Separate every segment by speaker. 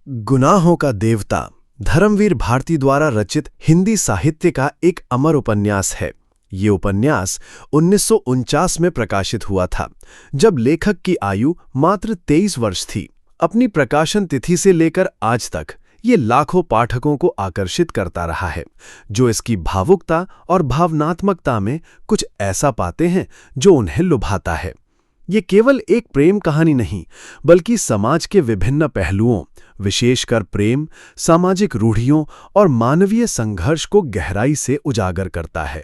Speaker 1: गुनाहों का देवता धर्मवीर भारती द्वारा रचित हिंदी साहित्य का एक अमर उपन्यास है। ये उपन्यास 1949 में प्रकाशित हुआ था, जब लेखक की आयु मात्र 23 वर्ष थी। अपनी प्रकाशन तिथि से लेकर आज तक ये लाखों पाठकों को आकर्षित करता रहा है, जो इसकी भावुकता और भावनात्मकता में कुछ ऐसा पाते हैं जो उन्हें लुभाता है। ये केवल एक प्रेम कहानी नहीं, बल्कि समाज के विभिन्न पहलुओं, विशेषकर प्रेम, सामाजिक रूढ़ियों और मानवीय संघर्ष को गहराई से उजागर करता है।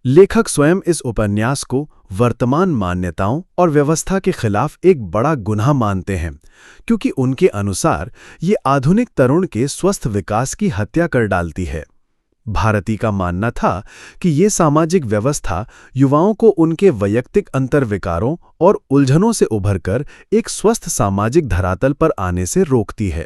Speaker 1: लेखक स्वयं इस उपन्यास को वर्तमान मान्यताओं और व्यवस्था के खिलाफ एक बड़ा गुनाह मानते हैं, क्योंकि उनके अनुसार ये आधुनिक तरुण के स्वस्थ विकास की हत्या कर डालती है। भारती का मानना था कि ये सामाजिक व्यवस्था युवाओं को उनके वैयक्तिक अंतर्विकारों और उलझनों से उभरकर एक स्वस्थ सामाजिक धरातल पर आने से रोकती है।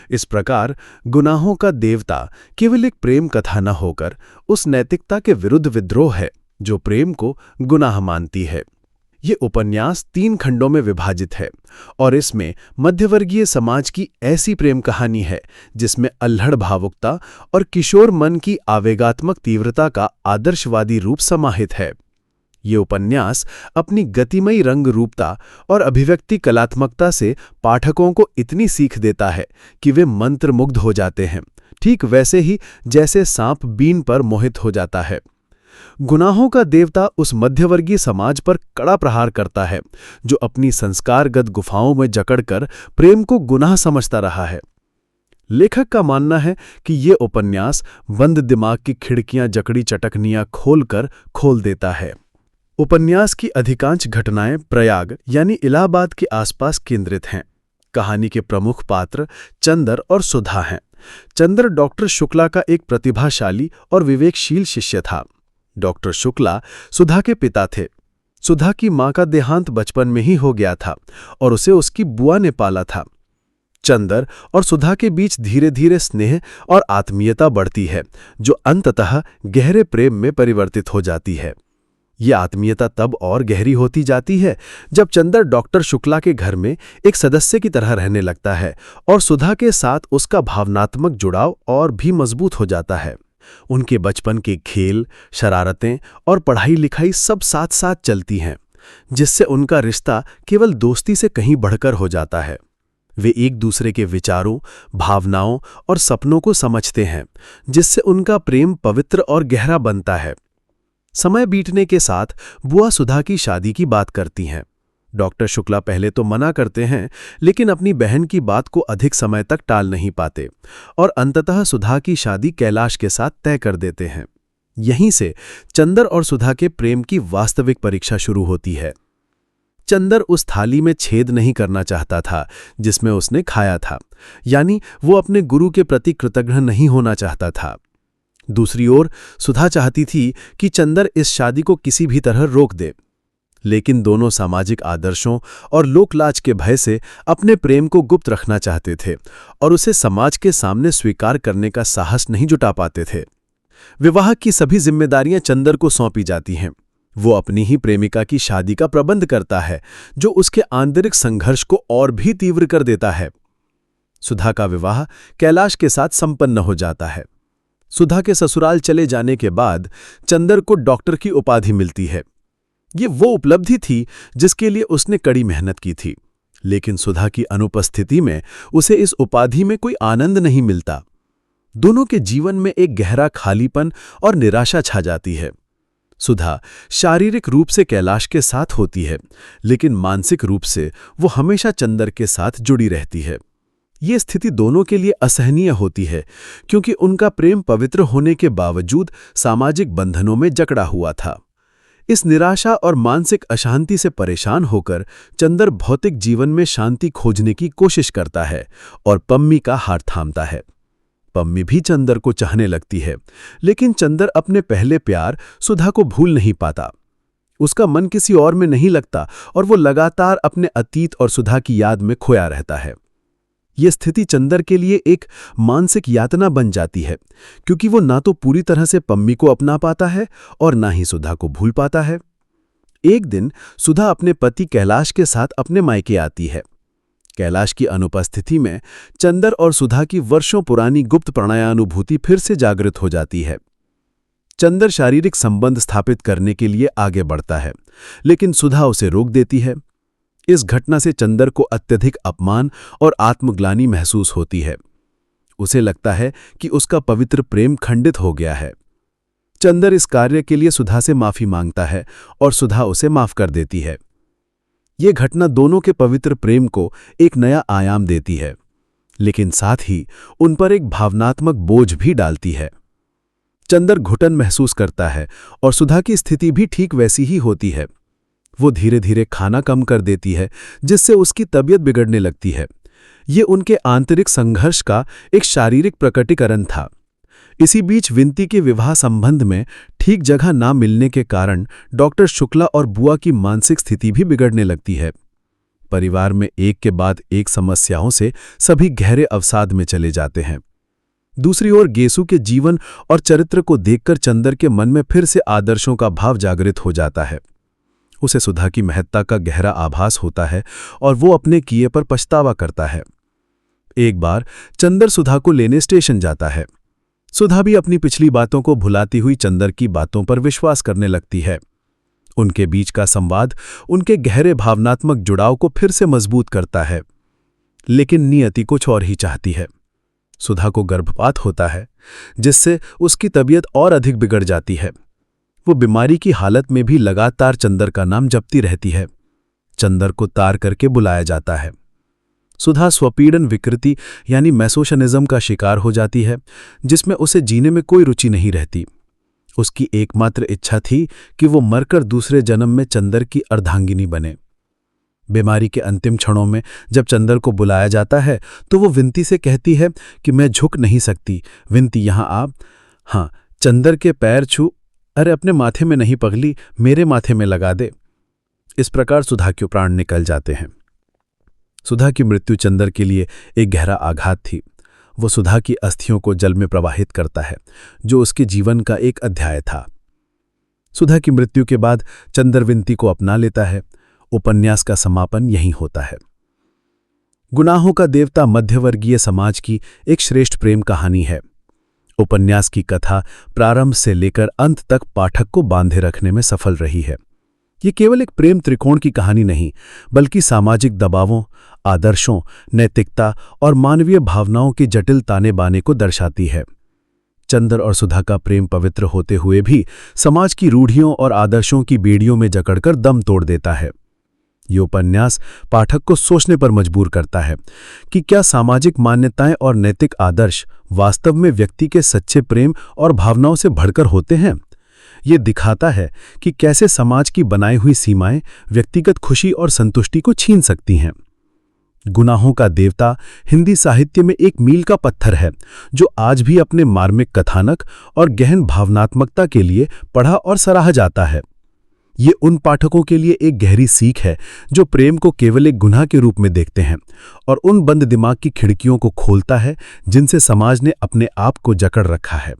Speaker 1: इस प्रकार गुनाहों का देवता केवल एक प्रेम कथा न होकर उस नैतिकता के विरुद्ध विद्रोह है जो प्रेम को गुनाह मानती है। ये उपन्यास 3 खंडों में विभाजित है और इसमें मध्यवर्गीय समाज की ऐसी प्रेम कहानी है जिसमें अल्हड़ भावुकता और किशोर मन की आवेगात्मक तीव्रता का आदर्शवादी रूप समाहित है। ये उपन्यास अपनी गतिमयी रंग रूपता और अभिव्यक्ति कलात्मकता से पाठकों को इतनी सीख देता है कि वे मंत्रमुग्ध हो जाते हैं, ठीक वैसे ही जैसे सांप बीन पर मोहित हो जाता है। गुनाहों का देवता उस मध्यवर्गीय समाज पर कड़ा प्रहार करता है जो अपनी संस्कारगत गुफाओं में जकड़कर प्रेम को गुनाह समझता रहा है। लेखक का मानना है कि ये उपन्यास बंद दिमाग की खिड़कियां जकड़ी चटकनियां खोल देता है। उपन्यास की अधिकांश घटनाएं प्रयाग यानी इलाहाबाद के आसपास केंद्रित हैं। कहानी के प्रमुख पात्र चंदर और सुधा हैं। चंदर डॉक्टर शुक्ला का एक प्रतिभाशाली और विवेकशील शिष्य था। डॉक्टर शुक्ला सुधा के पिता थे। सुधा की मां का देहांत बचपन में ही हो गया था और उसे उसकी बुआ ने पाला था। चंदर और सुधा के बीच धीरे धीरे स्नेह और आत्मीयता बढ़ती है, जो अंततः गहरे प्रेम में परिवर्तित हो जाती है। यह आत्मीयता तब और गहरी होती जाती है जब चंदर डॉक्टर शुक्ला के घर में एक सदस्य की तरह रहने लगता है और सुधा के साथ उसका भावनात्मक जुड़ाव और भी मजबूत हो जाता है। उनके बचपन के खेल, शरारतें और पढ़ाई लिखाई सब साथ साथ चलती हैं, जिससे उनका रिश्ता केवल दोस्ती से कहीं बढ़कर हो जाता है। वे एक दूसरे के विचारों, भावनाओं और सपनों को समझते हैं, जिससे उनका प्रेम पवित्र और गहरा बनता है। समय बीतने के साथ बुआ सुधा की शादी की बात करती हैं। डॉक्टर शुक्ला पहले तो मना करते हैं, लेकिन अपनी बहन की बात को अधिक समय तक टाल नहीं पाते और अंततः सुधा की शादी कैलाश के साथ तय कर देते हैं। यहीं से चंदर और सुधा के प्रेम की वास्तविक परीक्षा शुरू होती है। चंदर उस थाली में छेद नहीं करना चाहता था जिसमें उसने खाया था, यानी वो अपने गुरु के प्रति कृतज्ञ नहीं होना चाहता था। दूसरी ओर सुधा चाहती थी कि चंदर इस शादी को किसी भी तरह रोक दे, लेकिन दोनों सामाजिक आदर्शों और लोकलाज के भय से अपने प्रेम को गुप्त रखना चाहते थे और उसे समाज के सामने स्वीकार करने का साहस नहीं जुटा पाते थे। विवाह की सभी जिम्मेदारियां चंदर को सौंपी जाती हैं। वो अपनी ही प्रेमिका की शादी का प्रबंध करता है, जो उसके आंतरिक संघर्ष को और भी तीव्र कर देता है। सुधा का विवाह कैलाश के साथ संपन्न हो जाता है। सुधा के ससुराल चले जाने के बाद चंदर को डॉक्टर की उपाधि मिलती है। ये वो उपलब्धि थी जिसके लिए उसने कड़ी मेहनत की थी, लेकिन सुधा की अनुपस्थिति में उसे इस उपाधि में कोई आनंद नहीं मिलता। दोनों के जीवन में एक गहरा खालीपन और निराशा छा जाती है। सुधा शारीरिक रूप से कैलाश के साथ होती है, लेकिन मानसिक रूप से वो हमेशा चंदर के साथ जुड़ी रहती है। ये स्थिति दोनों के लिए असहनीय होती है, क्योंकि उनका प्रेम पवित्र होने के बावजूद सामाजिक बंधनों में जकड़ा हुआ था। इस निराशा और मानसिक अशांति से परेशान होकर चंदर भौतिक जीवन में शांति खोजने की कोशिश करता है और पम्मी का हाथ थामता है। पम्मी भी चंदर को चाहने लगती है, लेकिन चंदर अपने पहले प्यार सुधा को भूल नहीं पाता। उसका मन किसी और में नहीं लगता और वो लगातार अपने अतीत और सुधा की याद में खोया रहता है। यह स्थिति चंदर के लिए एक मानसिक यातना बन जाती है, क्योंकि वो ना तो पूरी तरह से पम्मी को अपना पाता है और ना ही सुधा को भूल पाता है। एक दिन सुधा अपने पति कैलाश के साथ अपने मायके आती है।
Speaker 2: कैलाश की अनुपस्थिति में चंदर और सुधा की वर्षों पुरानी गुप्त प्रणयानुभूति फिर से जागृत हो जाती है। चंदर शारीरिक संबंध स्थापित करने के लिए आगे बढ़ता है, लेकिन सुधा उसे रोक देती है। इस घटना से चंदर को अत्यधिक अपमान और आत्मग्लानि महसूस होती है। उसे लगता है कि उसका पवित्र प्रेम खंडित हो गया है। चंदर इस कार्य के लिए सुधा से माफी मांगता है और सुधा उसे माफ कर देती है। ये घटना दोनों के पवित्र प्रेम को एक नया आयाम देती है, लेकिन साथ ही उन पर एक भावनात्मक बोझ भी डालती है। चंदर घुटन महसूस करता है और सुधा की स्थिति भी ठीक वैसी ही होती है। वो धीरे धीरे खाना कम कर देती है, जिससे उसकी तबीयत बिगड़ने लगती है। ये उनके आंतरिक संघर्ष का एक शारीरिक प्रकटीकरण था। इसी बीच विंती के विवाह संबंध में ठीक जगह ना मिलने के कारण डॉक्टर शुक्ला और बुआ की मानसिक स्थिति भी बिगड़ने लगती है। परिवार में एक के बाद एक समस्याओं से सभी गहरे अवसाद में चले जाते हैं। दूसरी ओर गेसु के जीवन और चरित्र को देखकर चंदर के मन में फिर से आदर्शों का भाव जागृत हो जाता है। उसे सुधा की महत्ता का गहरा आभास होता है और वो अपने किए पर पछतावा करता है। एक बार चंदर सुधा को लेने स्टेशन जाता है। सुधा भी अपनी पिछली बातों को भुलाती हुई चंदर की बातों पर विश्वास करने लगती है। उनके बीच का संवाद उनके गहरे भावनात्मक जुड़ाव को फिर से मजबूत करता है, लेकिन नियति कुछ और ही चाहती है। सुधा को गर्भपात होता है, जिससे उसकी तबीयत और अधिक बिगड़ जाती है। वो बीमारी की हालत में भी लगातार चंदर का नाम जपती रहती है। चंदर को तार करके बुलाया जाता है। सुधा स्वपीड़न विकृति यानी मैसोशनिज्म का शिकार हो जाती है, जिसमें उसे जीने में कोई रुचि नहीं रहती। उसकी एकमात्र इच्छा थी कि वो मरकर दूसरे जन्म में चंदर की अर्धांगिनी बने। बीमारी के अंतिम क्षणों में जब चंदर को बुलाया जाता है तो वो विंती से कहती है कि मैं झुक नहीं सकती, विंती यहाँ आप। हाँ, चंदर के पैर छू, अरे अपने माथे में नहीं पगली, मेरे माथे में लगा दे। इस प्रकार सुधा के प्राण निकल जाते हैं। सुधा की मृत्यु चंदर के लिए एक गहरा आघात थी। वो सुधा की अस्थियों को जल में प्रवाहित करता है, जो उसके जीवन का एक अध्याय था। सुधा की मृत्यु के बाद चंदर विंती को अपना लेता है। उपन्यास का समापन यहीं होता है। गुनाहों का देवता मध्यवर्गीय समाज की एक श्रेष्ठ प्रेम कहानी है। उपन्यास की कथा प्रारंभ से लेकर अंत तक पाठक को बांधे रखने में सफल रही है। ये केवल एक प्रेम त्रिकोण की कहानी नहीं, बल्कि सामाजिक दबावों, आदर्शों, नैतिकता और मानवीय भावनाओं की जटिल ताने बाने को दर्शाती है। चंदर और सुधा का प्रेम पवित्र होते हुए भी समाज की रूढ़ियों और आदर्शों की बेड़ियों में जकड़कर दम तोड़ देता है। ये उपन्यास पाठक को सोचने पर मजबूर करता है कि क्या सामाजिक मान्यताएं और नैतिक आदर्श वास्तव में व्यक्ति के सच्चे प्रेम और भावनाओं से बढ़कर होते हैं। ये दिखाता है कि कैसे समाज की बनाई हुई सीमाएं व्यक्तिगत खुशी और संतुष्टि को छीन सकती हैं। गुनाहों का देवता हिंदी साहित्य में एक मील का पत्थर है, जो आज भी अपने मार्मिक कथानक और गहन भावनात्मकता के लिए पढ़ा और सराहा जाता है। ये उन पाठकों के लिए एक गहरी सीख है जो प्रेम को केवल एक गुनाह के रूप में देखते हैं, और उन बंद दिमाग की खिड़कियों को खोलता है जिनसे समाज ने अपने आप को जकड़ रखा है।